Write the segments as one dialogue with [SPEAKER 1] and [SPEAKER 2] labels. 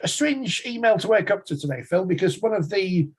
[SPEAKER 1] a strange email to wake up to today, Phil, because one of the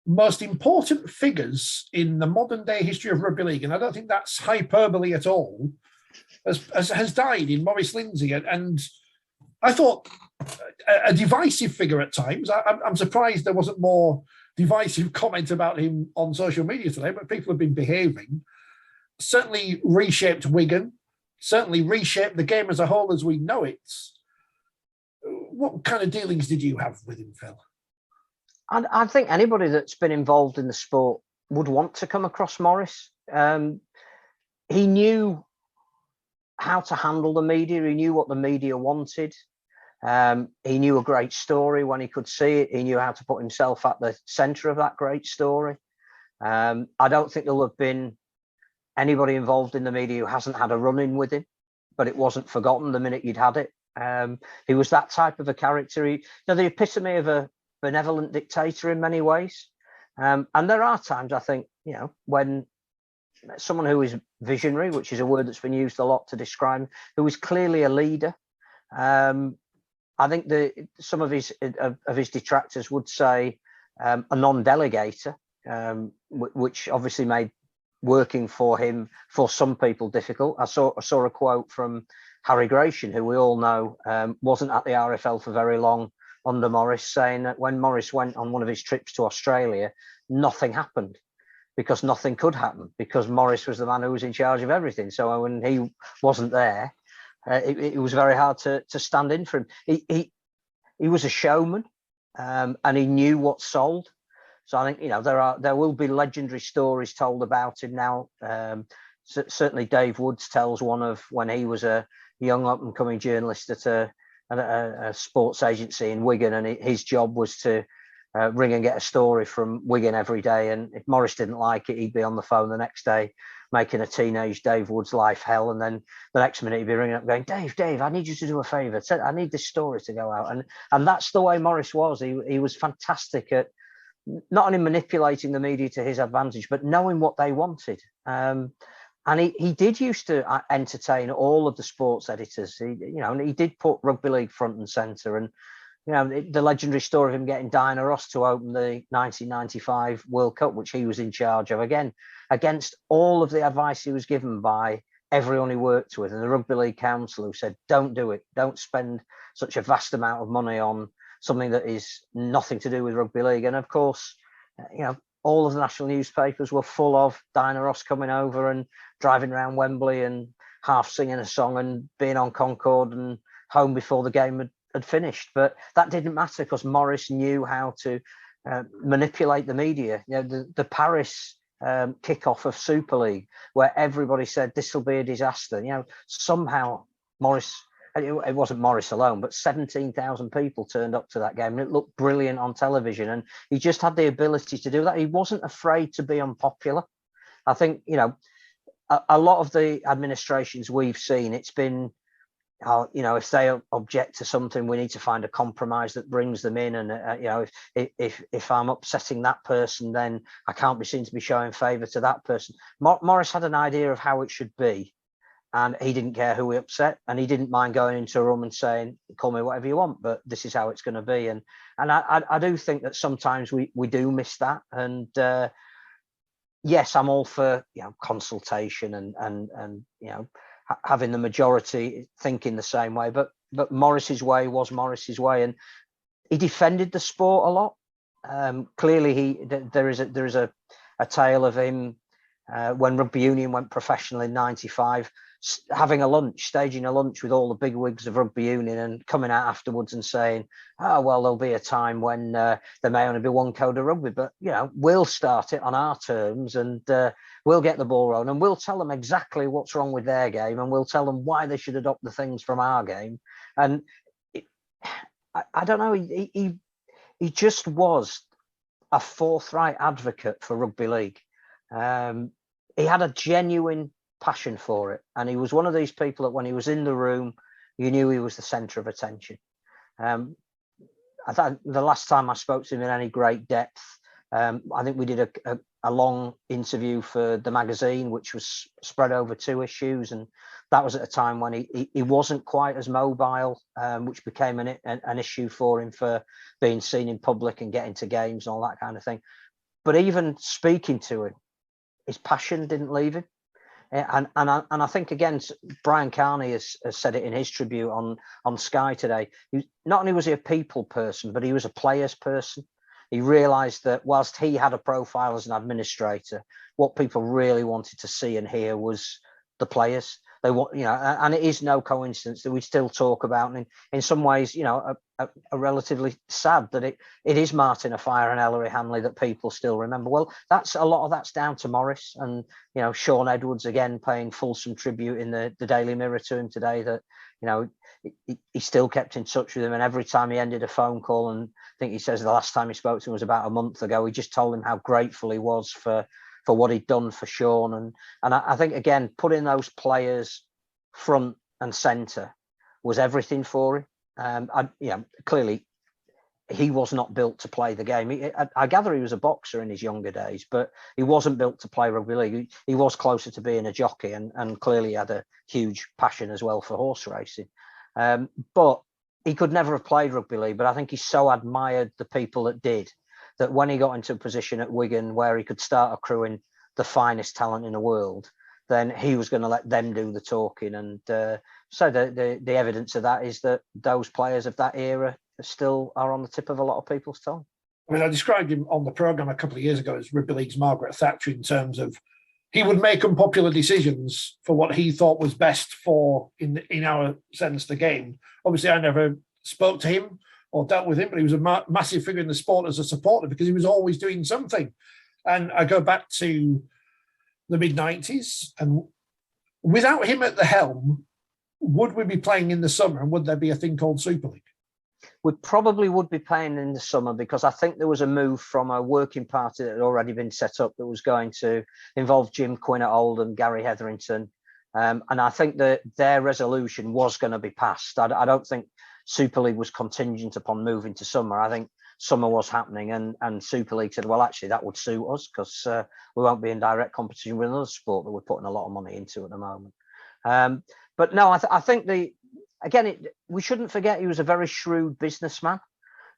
[SPEAKER 1] most important figures in the modern day history of rugby league, and I don't think that's hyperbole at all, has died in Maurice Lindsay. And I thought a divisive figure at times. I'm surprised there wasn't more divisive comment about him on social media today, but people have been behaving. Certainly reshaped Wigan, certainly reshaped the game as a whole as we know it. What kind of dealings did you have with him, Phil?
[SPEAKER 2] I think anybody that's been involved in the sport would want to come across Maurice. He knew how to handle the media. He knew what the media wanted. He knew a great story when he could see it. He knew how to put himself at the centre of that great story. I don't think there'll have been anybody involved in the media who hasn't had a run-in with him, but it wasn't forgotten the minute you'd had it. He was that type of a character. The epitome of a benevolent dictator in many ways. And there are times, I think, when someone who is visionary, which is a word that's been used a lot to describe him, who is clearly a leader. I think some of his detractors would say a non-delegator, which obviously made working for him for some people difficult. I saw a quote from Harry Gratian, who we all know wasn't at the RFL for very long under Maurice, saying that when Maurice went on one of his trips to Australia, nothing happened because nothing could happen because Maurice was the man who was in charge of everything. So when he wasn't there, it was very hard to stand in for him. He was a showman, and he knew what sold. So I think there will be legendary stories told about him now. Certainly, Dave Woods tells one of when he was a young up and coming journalist at a sports agency in Wigan, and his job was to ring and get a story from Wigan every day. And if Maurice didn't like it, he'd be on the phone the next day making a teenage Dave Woods life hell. And then the next minute he'd be ringing up going, Dave, I need you to do a favour. I need this story to go out. And that's the way Maurice was. He was fantastic at not only manipulating the media to his advantage, but knowing what they wanted. And he did used to entertain all of the sports editors. He did put rugby league front and centre. And the legendary story of him getting Diana Ross to open the 1995 World Cup, which he was in charge of, again, against all of the advice he was given by everyone he worked with, and the Rugby League Council, who said, don't do it. Don't spend such a vast amount of money on something that is nothing to do with rugby league. And of course, all of the national newspapers were full of Diana Ross coming over and driving around Wembley and half singing a song and being on Concorde and home before the game had finished. But that didn't matter because Maurice knew how to manipulate the media. The Paris kickoff of Super League, where everybody said this will be a disaster. Somehow Maurice, it wasn't Maurice alone, but 17,000 people turned up to that game, and it looked brilliant on television. And he just had the ability to do that. He wasn't afraid to be unpopular. I think a lot of the administrations we've seen, it's been, if they object to something, we need to find a compromise that brings them in. And if I'm upsetting that person, then I can't be seen to be showing favour to that person. Maurice had an idea of how it should be, and he didn't care who he upset, and he didn't mind going into a room and saying, "Call me whatever you want, but this is how it's going to be." And I do think that sometimes we do miss that. And yes, I'm all for consultation and having the majority thinking the same way, but Maurice's way was Maurice's way, and he defended the sport a lot. Clearly, there is a tale of him when rugby union went professional in '95, having staging a lunch with all the big wigs of rugby union, and coming out afterwards and saying, "Oh well, there'll be a time when there may only be one code of rugby, but we'll start it on our terms, and we'll get the ball rolling, and we'll tell them exactly what's wrong with their game, and we'll tell them why they should adopt the things from our game." And I don't know, he just was a forthright advocate for rugby league. He had a genuine passion for it, and he was one of these people that when he was in the room, you knew he was the centre of attention. I thought the last time I spoke to him in any great depth, I think we did a long interview for the magazine, which was spread over 2 issues, and that was at a time when he wasn't quite as mobile, which became an issue for him for being seen in public and getting to games and all that kind of thing. But even speaking to him, his passion didn't leave him. And I think, again, Brian Carney has said it in his tribute on Sky today. Not only was he a people person, but he was a players person. He realised that whilst he had a profile as an administrator, what people really wanted to see and hear was the players. They want, and it is no coincidence that we still talk about, and in some ways, a relatively sad that it is Martin Offiah and Ellery Hanley that people still remember. Well, that's a lot of that's down to Maurice, and Sean Edwards again paying fulsome tribute in the Daily Mirror to him today, that he still kept in touch with him, and every time he ended a phone call, and I think he says the last time he spoke to him was about a month ago, he just told him how grateful he was for what he'd done for Sean. And I think, again, putting those players front and centre was everything for him. Clearly he was not built to play the game. I gather he was a boxer in his younger days, but he wasn't built to play rugby league. He was closer to being a jockey, and clearly had a huge passion as well for horse racing. But he could never have played rugby league. But I think he so admired the people that did, that when he got into a position at Wigan where he could start accruing the finest talent in the world, then he was going to let them do the talking. And so the evidence of that is that those players of that era still are on the tip of a lot of people's tongue.
[SPEAKER 1] I mean, I described him on the programme a couple of years ago as Rugby League's Margaret Thatcher, in terms of he would make unpopular decisions for what he thought was best for, in our sense, the game. Obviously, I never spoke to him or dealt with him, but he was a massive figure in the sport as a supporter, because he was always doing something. And I go back to the mid-90s, and without him at the helm, would we be playing in the summer, and would there be a thing called Super League?
[SPEAKER 2] We probably would be playing in the summer, because I think there was a move from a working party that had already been set up that was going to involve Jim Quinn at Oldham, Gary Hetherington. And I think that their resolution was going to be passed. I don't think Super League was contingent upon moving to summer. I think summer was happening, and Super League said, well, actually, that would suit us, because we won't be in direct competition with another sport that we're putting a lot of money into at the moment. But no, I think we shouldn't forget he was a very shrewd businessman.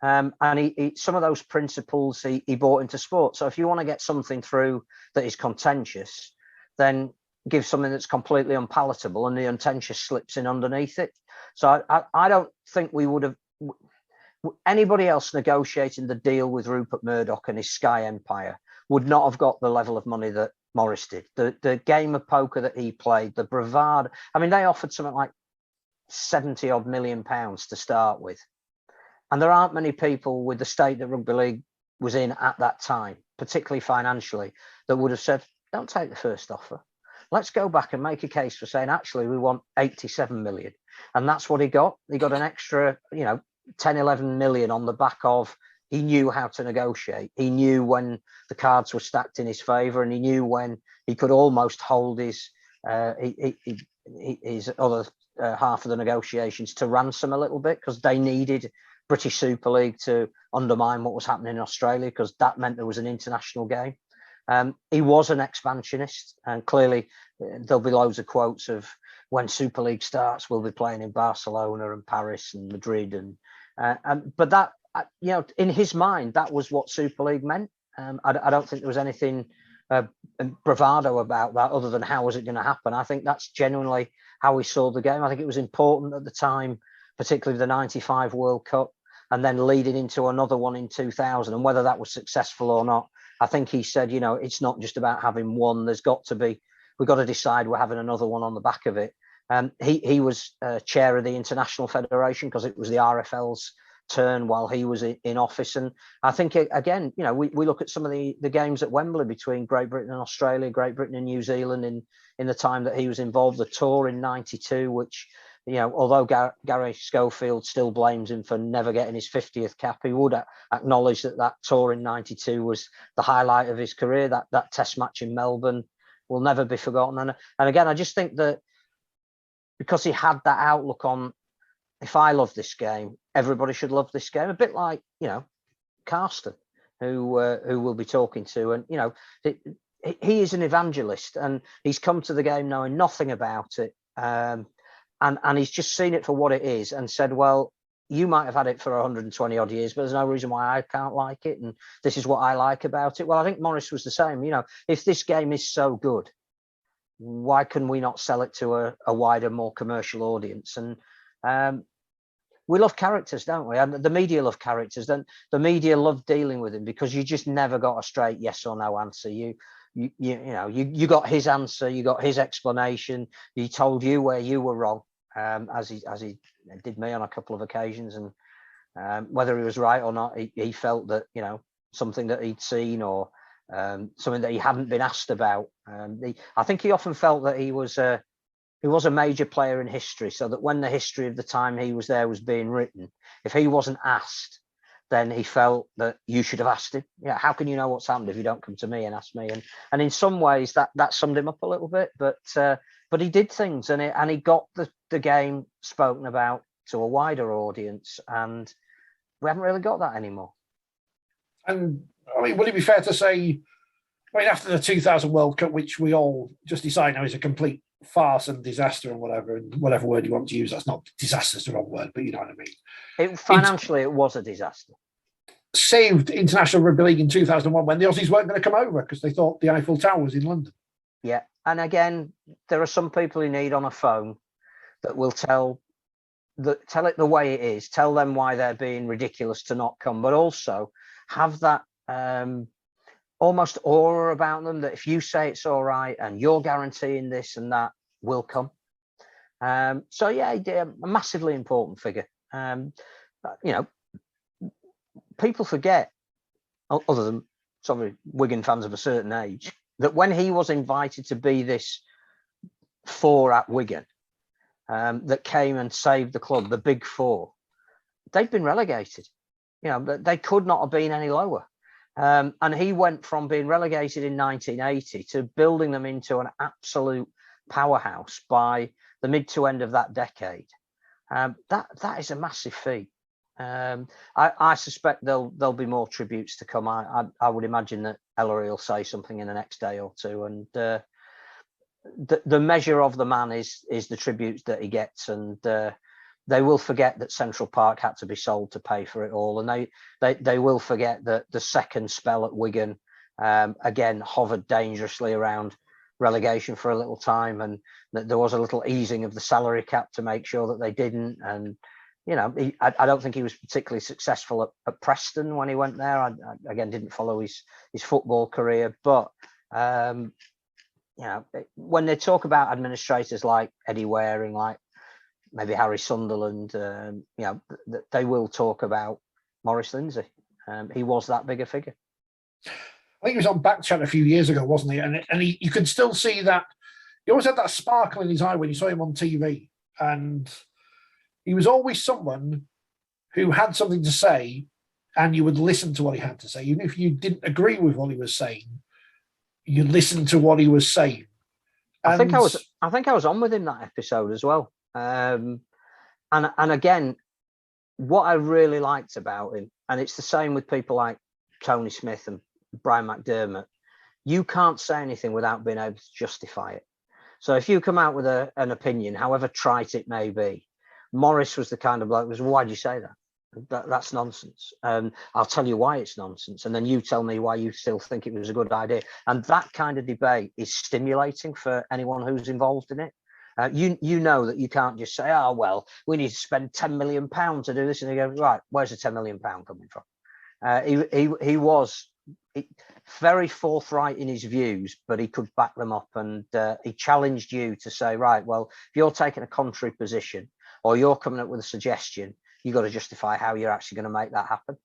[SPEAKER 2] And he some of those principles he brought into sport. So if you want to get something through that is contentious, then give something that's completely unpalatable, and the untentious slips in underneath it. So I don't think we would have, anybody else negotiating the deal with Rupert Murdoch and his Sky Empire would not have got the level of money that Maurice did. The game of poker that he played, the bravado. I mean, they offered something like 70 odd million pounds to start with. And there aren't many people with the state that rugby league was in at that time, particularly financially, that would have said, don't take the first offer. Let's go back and make a case for saying, actually, we want 87 million. And that's what he got. He got an extra, 10, 11 million on the back of, he knew how to negotiate. He knew when the cards were stacked in his favour, and he knew when he could almost hold his other half of the negotiations to ransom a little bit, because they needed British Super League to undermine what was happening in Australia, because that meant there was an international game. He was an expansionist, and clearly there'll be loads of quotes of, when Super League starts, we'll be playing in Barcelona and Paris and Madrid, but that, in his mind, that was what Super League meant. I don't think there was anything bravado about that, other than how was it going to happen. I think that's genuinely how we saw the game. I think it was important at the time, particularly the 95 World Cup, and then leading into another one in 2000, and whether that was successful or not. I think he said, it's not just about having one. We've got to decide we're having another one on the back of it. He was chair of the International Federation, because it was the RFL's turn while he was in office. And I think, again, we look at some of the games at Wembley between Great Britain and Australia, Great Britain and New Zealand in the time that he was involved, the tour in 92, which, although Gary Schofield still blames him for never getting his 50th cap, he would acknowledge that tour in 92 was the highlight of his career. That test match in Melbourne will never be forgotten. And again, I just think that because he had that outlook on, if I love this game, everybody should love this game. A bit like, Carsten, who we'll be talking to, and you know, he is an evangelist, and he's come to the game knowing nothing about it, and he's just seen it for what it is, and said, well, you might have had it for 120 odd years, but there's no reason why I can't like it, and this is what I like about it. Well, I think Maurice was the same. You know, if this game is so good, why can we not sell it to a wider, more commercial audience? And we love characters, don't we? And the media love characters. Then the media love dealing with him because you just never got a straight yes or no answer. You got his answer, you got his explanation. He told you where you were wrong, as he did me on a couple of occasions. And whether he was right or not, he felt that, you know, something that he'd seen or something that he hadn't been asked about. I think he often felt that he was a major player in history, so that when the history of the time he was there was being written, if he wasn't asked, then he felt that you should have asked him. Yeah, how can you know what's happened if you don't come to me and ask me? And in some ways that summed him up a little bit. But he did things, and he got the game spoken about to a wider audience, and we haven't really got that anymore.
[SPEAKER 1] And I mean, would it be fair to say, I mean, after the 2000 World Cup, which we all just decide now is a complete farce and disaster and whatever word you want to use, that's not disaster's the wrong word, but you know what I mean.
[SPEAKER 2] Financially, it was a disaster.
[SPEAKER 1] Saved international rugby league in 2001 when the Aussies weren't going to come over because they thought the Eiffel Tower was in London.
[SPEAKER 2] Yeah, and again, there are some people you need on a phone that will tell it the way it is, tell them why they're being ridiculous to not come, but also have that almost aura about them that if you say it's all right and you're guaranteeing this and that, will come. So yeah, a massively important figure. You know, people forget, other than some Wigan fans of a certain age, that when he was invited to be this four at Wigan, that came and saved the club, the big four, they'd been relegated. You know, they could not have been any lower. And he went from being relegated in 1980 to building them into an absolute powerhouse by the mid to end of that decade. That is a massive feat. I suspect there'll be more tributes to come. I would imagine that Ellery will say something in the next day or two, and the measure of the man is the tributes that he gets, and they will forget that Central Park had to be sold to pay for it all, and they will forget that the second spell at Wigan again hovered dangerously around relegation for a little time, and that there was a little easing of the salary cap to make sure that they didn't. And you know, I don't think he was particularly successful at Preston when he went there. I again didn't follow his football career, but you know, when they talk about administrators like Eddie Waring, like maybe Harry Sunderland, you know, they will talk about Maurice Lindsay. He was that big a figure.
[SPEAKER 1] I think he was on Backchat a few years ago, wasn't he? And you could still see that. He always had that sparkle in his eye when you saw him on TV. And he was always someone who had something to say, and you would listen to what he had to say. Even if you didn't agree with what he was saying, you listened to what he was saying. And
[SPEAKER 2] I think I was on with him that episode as well. And again, what I really liked about him, and it's the same with people like Tony Smith and Brian McDermott, you can't say anything without being able to justify it. So if you come out with an opinion, however trite it may be, Maurice was the kind of bloke who was, well, why'd you say that? That's nonsense. I'll tell you why it's nonsense, and then you tell me why you still think it was a good idea. And that kind of debate is stimulating for anyone who's involved in it. You know that you can't just say, oh, well, we need to spend £10 million to do this. And you go, right, where's the £10 million coming from? He was very forthright in his views, but he could back them up. And he challenged you to say, right, well, if you're taking a contrary position or you're coming up with a suggestion, you've got to justify how you're actually going to make that happen.